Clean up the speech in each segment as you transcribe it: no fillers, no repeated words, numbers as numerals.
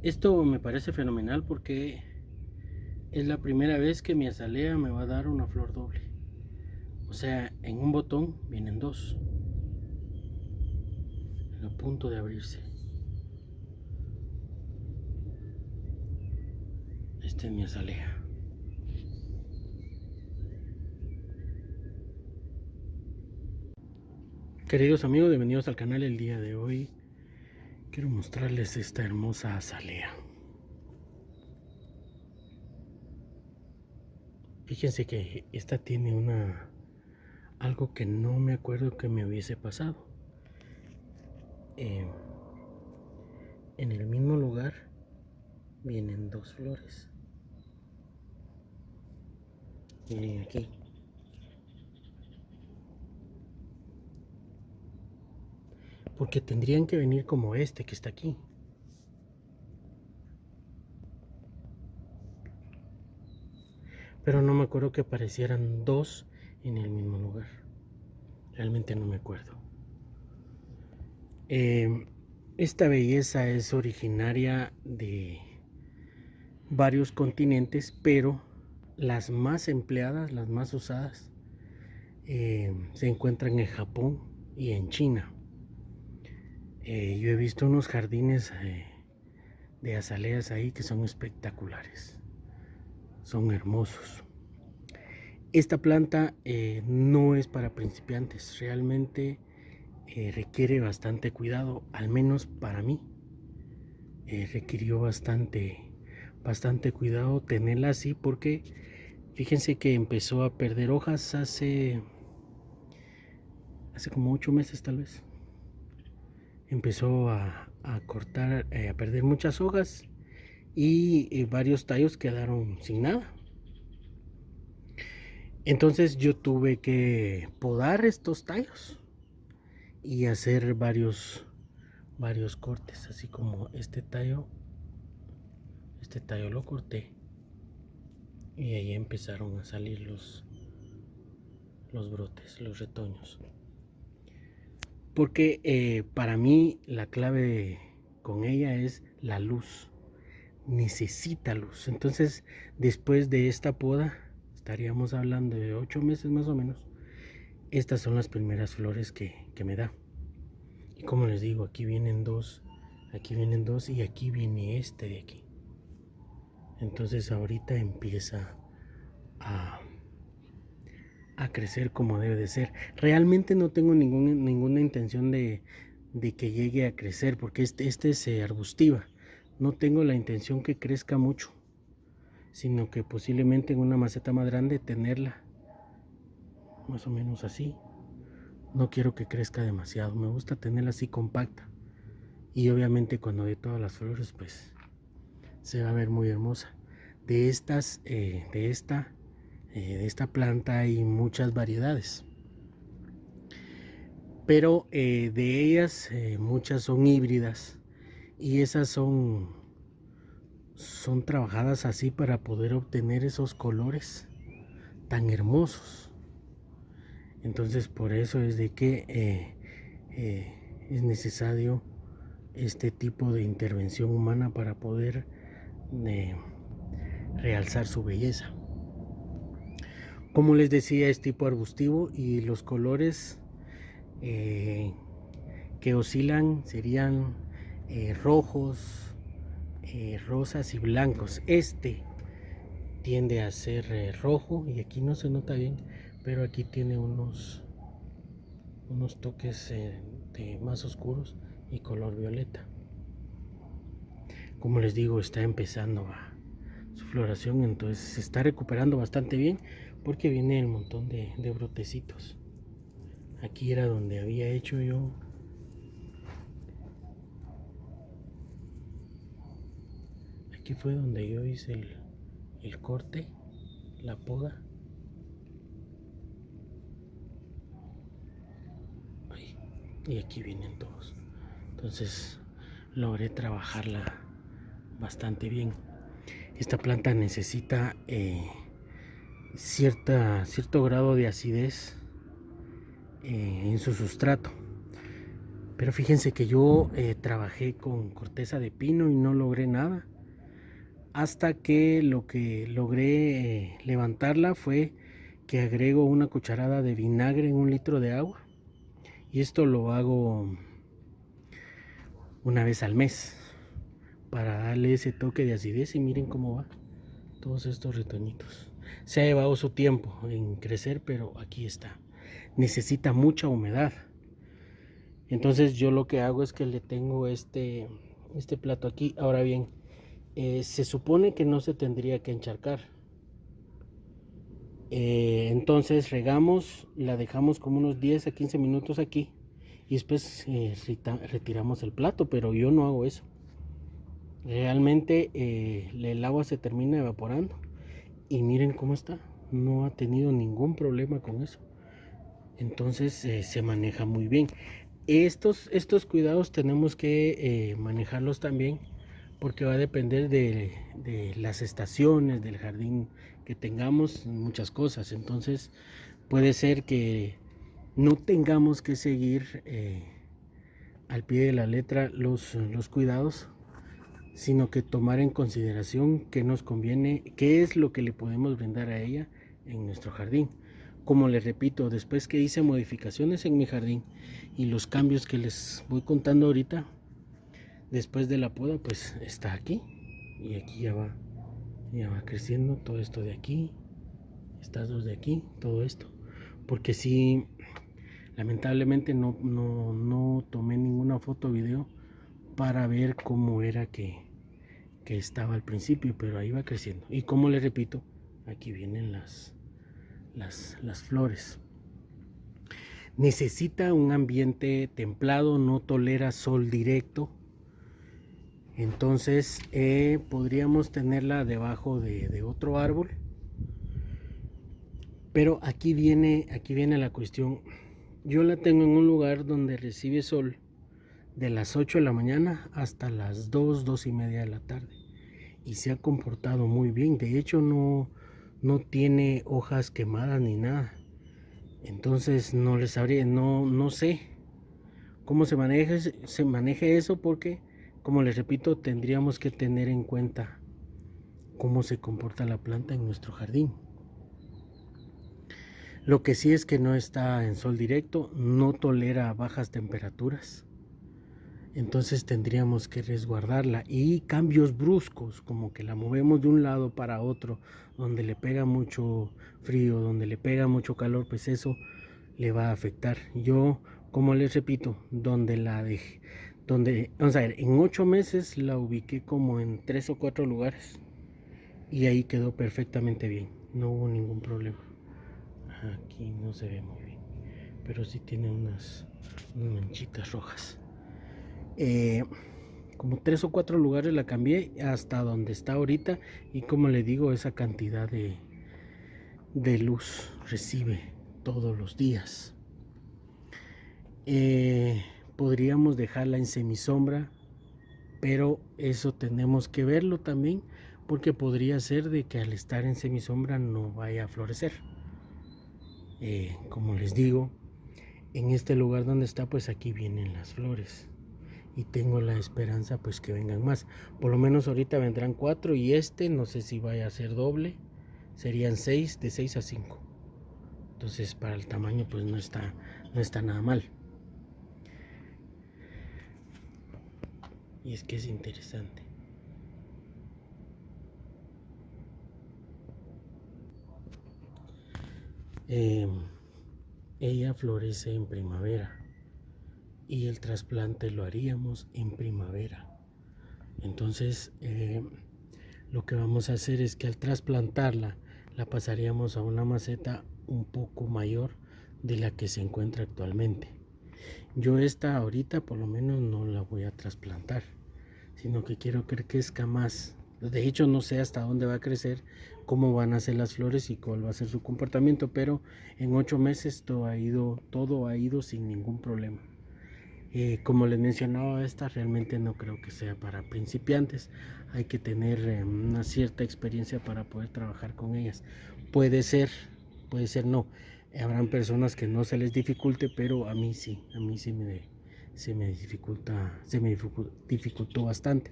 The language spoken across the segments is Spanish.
Esto me parece fenomenal porque es la primera vez que mi azalea me va a dar una flor doble. O sea, en un botón vienen dos, a punto de abrirse. Esta es mi azalea. Queridos amigos, bienvenidos al canal. El día de hoy quiero mostrarles esta hermosa azalea. Fíjense que esta tiene algo que no me acuerdo que me hubiese pasado. En el mismo lugar vienen dos flores. Miren aquí. Porque tendrían que venir como este que está aquí. Pero no me acuerdo que aparecieran dos en el mismo lugar. Realmente no me acuerdo. Esta belleza es originaria de varios continentes, pero las más empleadas, las más usadas, se encuentran en Japón y en China. Yo he visto unos jardines de azaleas ahí que son espectaculares, son hermosos. Esta planta no es para principiantes, realmente requiere bastante cuidado, al menos para mí. Requirió bastante cuidado tenerla así porque fíjense que empezó a perder hojas hace como 8 meses tal vez. Empezó a cortar, a perder muchas hojas y varios tallos quedaron sin nada. Entonces yo tuve que podar estos tallos y hacer varios cortes, así como este tallo lo corté y ahí empezaron a salir los brotes, los retoños. Porque para mí la clave con ella es la luz. Necesita luz. Entonces, después de esta poda, estaríamos hablando de 8 meses más o menos. Estas son las primeras flores que me da. Y como les digo, aquí vienen dos y aquí viene este de aquí. Entonces ahorita empieza a crecer como debe de ser. Realmente no tengo ninguna intención de que llegue a crecer porque este es arbustiva. No tengo la intención que crezca mucho, sino que posiblemente en una maceta más grande tenerla más o menos así. No quiero que crezca demasiado, me gusta tenerla así compacta. Y obviamente cuando dé todas las flores pues se va a ver muy hermosa. De esta planta hay muchas variedades, pero de ellas muchas son híbridas y esas son trabajadas así para poder obtener esos colores tan hermosos. Entonces por eso es de que es necesario este tipo de intervención humana para poder realzar su belleza. Como les decía, es tipo arbustivo y los colores que oscilan serían rojos, rosas y blancos. Este tiende a ser rojo y aquí no se nota bien, pero aquí tiene unos toques de más oscuros y color violeta. Como les digo, está empezando su floración, entonces se está recuperando bastante bien porque viene el montón de brotecitos. Aquí era donde había hecho yo aquí fue donde yo hice el corte, la poda. Ahí. Y aquí vienen todos. Entonces logré trabajarla bastante bien. Esta planta necesita cierto grado de acidez en su sustrato. Pero fíjense que yo trabajé con corteza de pino y no logré nada. Hasta que lo que logré levantarla fue que agrego una cucharada de vinagre en 1 litro de agua. Y esto lo hago una vez al mes para darle ese toque de acidez. Y miren cómo va todos estos retoñitos. Se ha llevado su tiempo en crecer, pero aquí está. Necesita mucha humedad. Entonces yo lo que hago es que le tengo este plato aquí. Ahora bien, se supone que no se tendría que encharcar. Entonces regamos, la dejamos como unos 10 a 15 minutos aquí y después retiramos el plato, pero yo no hago eso. Realmente el agua se termina evaporando y miren cómo está. No ha tenido ningún problema con eso. Entonces se maneja muy bien. Estos cuidados tenemos que manejarlos también porque va a depender de las estaciones del jardín que tengamos, muchas cosas. Entonces puede ser que no tengamos que seguir al pie de la letra los cuidados, sino que tomar en consideración qué nos conviene, qué es lo que le podemos brindar a ella en nuestro jardín. Como les repito, después que hice modificaciones en mi jardín y los cambios que les voy contando ahorita, después de la poda, pues está aquí. Y aquí ya va creciendo todo esto de aquí, estas dos de aquí, todo esto. Porque sí, lamentablemente no tomé ninguna foto o video para ver cómo era que estaba al principio, pero ahí va creciendo. Y como les repito, aquí vienen las flores. Necesita un ambiente templado, no tolera sol directo. Entonces podríamos tenerla debajo de otro árbol. Pero aquí viene la cuestión. Yo la tengo en un lugar donde recibe sol de las 8 de la mañana hasta las 2:30 de la tarde. Y se ha comportado muy bien. De hecho no tiene hojas quemadas ni nada. Entonces no les sabría, no sé cómo se maneje eso, porque como les repito, tendríamos que tener en cuenta cómo se comporta la planta en nuestro jardín. Lo que sí es que no está en sol directo, no tolera bajas temperaturas. Entonces tendríamos que resguardarla, y cambios bruscos, como que la movemos de un lado para otro, donde le pega mucho frío, donde le pega mucho calor, pues eso le va a afectar. Yo, como les repito, donde la dejé, vamos a ver, en 8 meses la ubiqué como en 3 o 4 lugares y ahí quedó perfectamente bien, no hubo ningún problema. Aquí no se ve muy bien, pero sí tiene unas manchitas rojas. Como 3 o 4 lugares la cambié hasta donde está ahorita, y como le digo, esa cantidad de luz recibe todos los días. Podríamos dejarla en semisombra, pero eso tenemos que verlo también, porque podría ser de que al estar en semisombra no vaya a florecer. Como les digo, en este lugar donde está, pues aquí vienen las flores y tengo la esperanza pues que vengan más. Por lo menos ahorita vendrán 4, y no sé si vaya a ser doble, serían 6, de 6 a 5. Entonces para el tamaño pues no está nada mal. Y es que es interesante. Ella florece en primavera y el trasplante lo haríamos en primavera. Entonces lo que vamos a hacer es que al trasplantarla la pasaríamos a una maceta un poco mayor de la que se encuentra actualmente. Yo esta ahorita por lo menos no la voy a trasplantar, sino que quiero que crezca más. De hecho no sé hasta dónde va a crecer, cómo van a ser las flores y cuál va a ser su comportamiento, pero en 8 meses todo ha ido sin ningún problema. Como les mencionaba, esta realmente no creo que sea para principiantes. Hay que tener una cierta experiencia para poder trabajar con ellas. Puede ser no. Habrán personas que no se les dificulte, pero a mí sí dificultó bastante.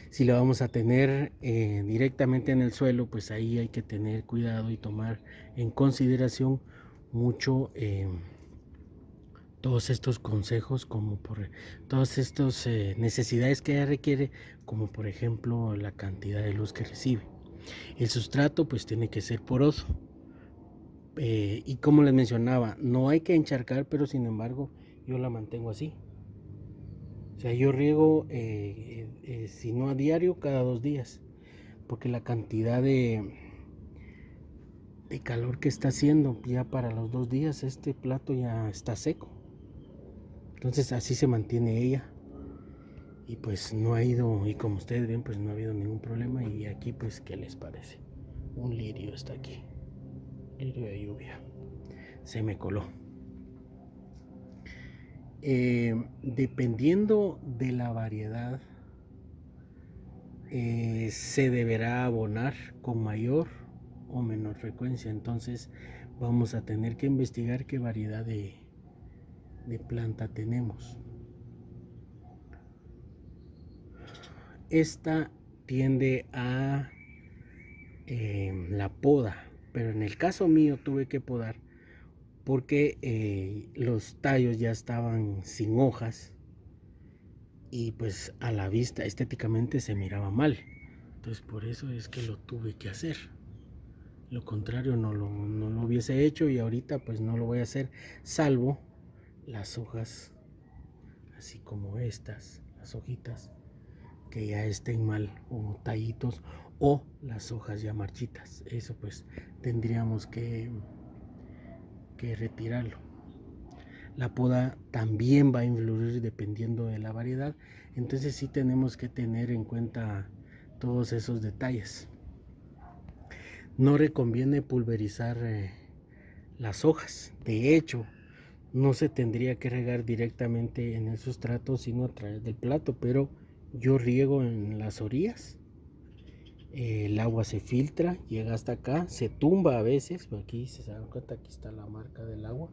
Si la vamos a tener directamente en el suelo, pues ahí hay que tener cuidado y tomar en consideración mucho todos estos consejos, como por todas estas necesidades que ella requiere, como por ejemplo la cantidad de luz que recibe. El sustrato pues tiene que ser poroso, y como les mencionaba, no hay que encharcar, pero sin embargo yo la mantengo así. O sea, yo riego si no a diario, cada 2 días, porque la cantidad de calor que está haciendo ya para los 2 días, este plato ya está seco. Entonces así se mantiene ella. Y pues no ha ido, y como ustedes ven, pues no ha habido ningún problema. Y aquí pues, ¿qué les parece? Un lirio está aquí, lirio de lluvia, se me coló. Dependiendo de la variedad, se deberá abonar con mayor o menor frecuencia. Entonces vamos a tener que investigar qué variedad de planta tenemos. Esta tiende a la poda, pero en el caso mío tuve que podar porque los tallos ya estaban sin hojas y pues a la vista estéticamente se miraba mal. Entonces por eso es que lo tuve que hacer. Lo contrario no lo hubiese hecho, y ahorita pues no lo voy a hacer, salvo las hojas así como estas, las hojitas que ya estén mal o tallitos, o las hojas ya marchitas. Eso pues tendríamos que retirarlo. La poda también va a influir dependiendo de la variedad, entonces sí tenemos que tener en cuenta todos esos detalles. No reconviene pulverizar las hojas. De hecho, no se tendría que regar directamente en el sustrato, sino a través del plato, pero yo riego en las orillas. El agua se filtra, llega hasta acá, se tumba a veces, aquí se dan cuenta, aquí está la marca del agua,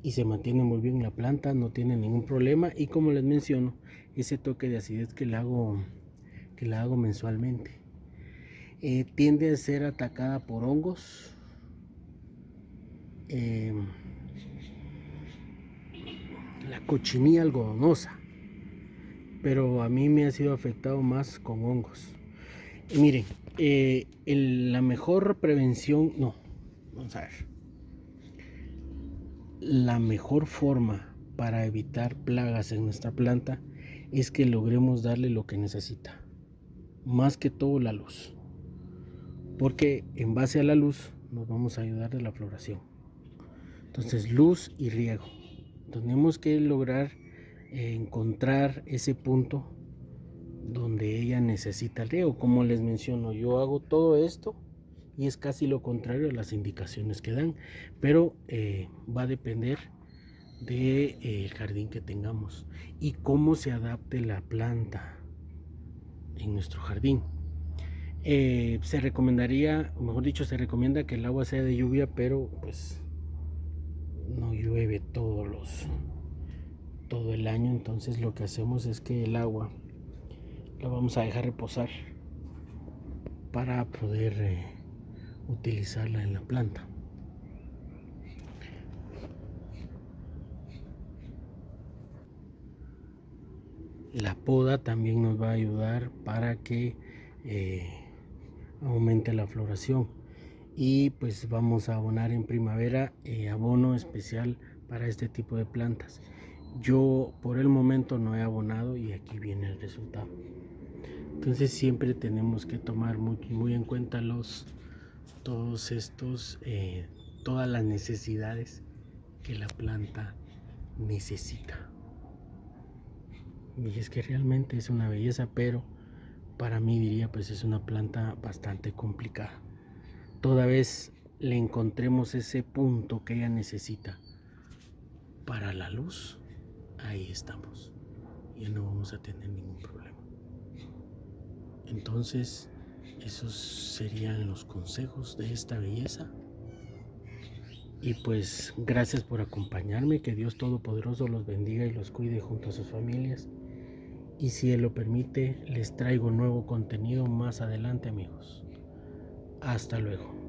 y se mantiene muy bien la planta, no tiene ningún problema. Y como les menciono, ese toque de acidez que la hago mensualmente. Tiende a ser atacada por hongos, la cochinilla algodonosa, pero a mí me ha sido afectado más con hongos. Miren, la mejor prevención, no, vamos a ver, la mejor forma para evitar plagas en nuestra planta es que logremos darle lo que necesita, más que todo la luz, porque en base a la luz nos vamos a ayudar de la floración. Entonces, luz y riego, tenemos que lograr encontrar ese punto donde ella necesita el riego. Como les menciono, yo hago todo esto y es casi lo contrario a las indicaciones que dan, pero va a depender del jardín que tengamos y cómo se adapte la planta en nuestro jardín. Se recomendaría, o mejor dicho, se recomienda que el agua sea de lluvia, pero pues no llueve todo el año. Entonces lo que hacemos es que el agua la vamos a dejar reposar para poder utilizarla en la planta. La poda también nos va a ayudar para que aumente la floración, y pues vamos a abonar en primavera abono especial para este tipo de plantas. Yo por el momento no he abonado y aquí viene el resultado. Entonces siempre tenemos que tomar muy en cuenta todos estos todas las necesidades que la planta necesita. Y es que realmente es una belleza, pero para mí diría pues es una planta bastante complicada. Toda vez le encontremos ese punto que ella necesita para la luz, ahí estamos, ya no vamos a tener ningún problema. Entonces esos serían los consejos de esta belleza, Y pues gracias por acompañarme, que Dios Todopoderoso los bendiga y los cuide junto a sus familias. Y si Él lo permite, les traigo nuevo contenido más adelante, amigos. Hasta luego.